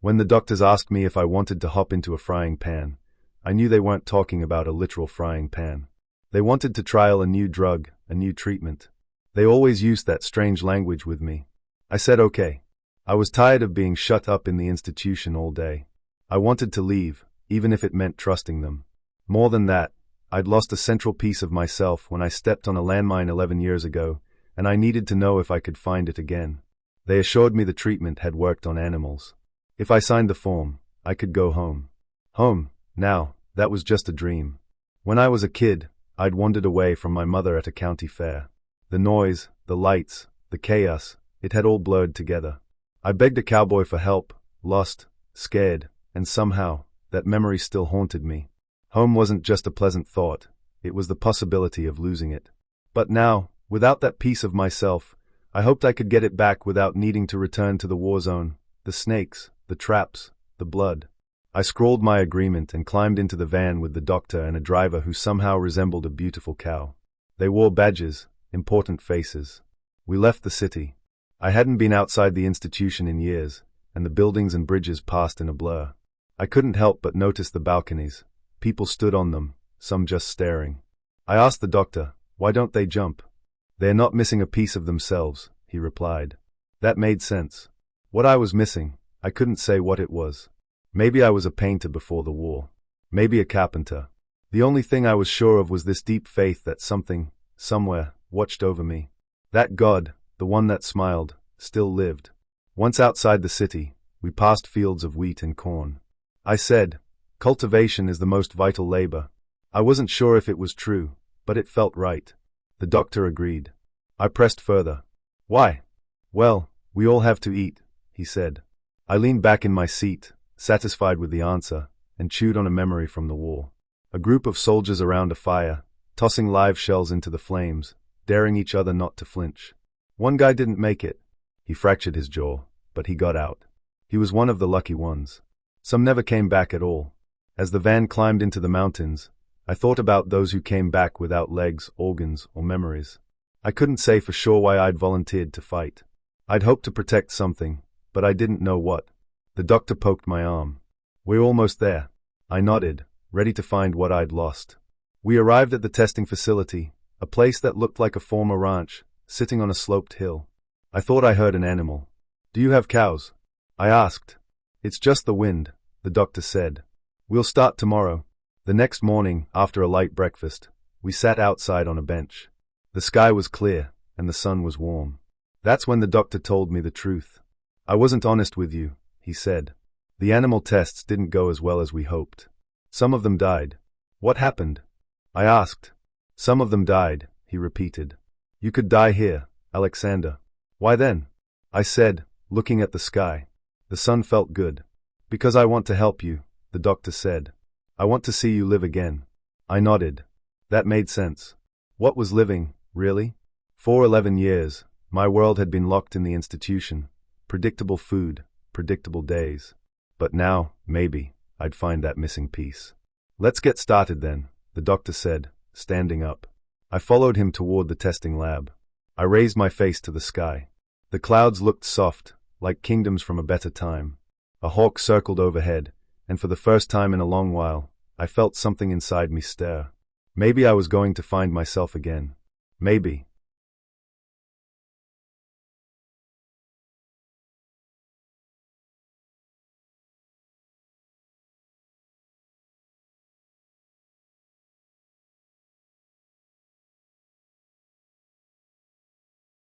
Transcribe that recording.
When the doctors asked me if I wanted to hop into a frying pan, I knew they weren't talking about a literal frying pan. They wanted to trial a new drug, a new treatment. They always used that strange language with me. I said okay. I was tired of being shut up in the institution all day. I wanted to leave, even if it meant trusting them. More than that, I'd lost a central piece of myself when I stepped on a landmine 11 years ago, and I needed to know if I could find it again. They assured me the treatment had worked on animals. If I signed the form, I could go home. Home, now, that was just a dream. When I was a kid, I'd wandered away from my mother at a county fair. The noise, the lights, the chaos, it had all blurred together. I begged a cowboy for help, lost, scared, and somehow, that memory still haunted me. Home wasn't just a pleasant thought, it was the possibility of losing it. But now, without that piece of myself, I hoped I could get it back without needing to return to the war zone, the snakes, the traps, the blood. I scrawled my agreement and climbed into the van with the doctor and a driver who somehow resembled a beautiful cow. They wore badges, important faces. We left the city. I hadn't been outside the institution in years, and the buildings and bridges passed in a blur. I couldn't help but notice the balconies. People stood on them, some just staring. I asked the doctor, why don't they jump? They're not missing a piece of themselves, he replied. That made sense. What I was missing, I couldn't say what it was. Maybe I was a painter before the war. Maybe a carpenter. The only thing I was sure of was this deep faith that something, somewhere, watched over me. That God, the one that smiled, still lived. Once outside the city, we passed fields of wheat and corn. I said, cultivation is the most vital labor. I wasn't sure if it was true, but it felt right. The doctor agreed. I pressed further. Why? Well, we all have to eat, he said. I leaned back in my seat, satisfied with the answer, and chewed on a memory from the war. A group of soldiers around a fire, tossing live shells into the flames, daring each other not to flinch. One guy didn't make it. He fractured his jaw, but he got out. He was one of the lucky ones. Some never came back at all. As the van climbed into the mountains, I thought about those who came back without legs, organs, or memories. I couldn't say for sure why I'd volunteered to fight. I'd hoped to protect something, but I didn't know what. The doctor poked my arm. We're almost there. I nodded, ready to find what I'd lost. We arrived at the testing facility, a place that looked like a former ranch, sitting on a sloped hill. I thought I heard an animal. Do you have cows? I asked. It's just the wind, the doctor said. We'll start tomorrow. The next morning, after a light breakfast, we sat outside on a bench. The sky was clear, and the sun was warm. That's when the doctor told me the truth. I wasn't honest with you, he said. The animal tests didn't go as well as we hoped. Some of them died. What happened? I asked. Some of them died, he repeated. You could die here, Alexander. Why then? I said, looking at the sky. The sun felt good. Because I want to help you, the doctor said. I want to see you live again. I nodded. That made sense. What was living, really? For 11 years, my world had been locked in the institution. Predictable food, predictable days. But now, maybe, I'd find that missing piece. Let's get started then, the doctor said, standing up. I followed him toward the testing lab. I raised my face to the sky. The clouds looked soft, like kingdoms from a better time. A hawk circled overhead, and for the first time in a long while, I felt something inside me stir. Maybe I was going to find myself again. Maybe.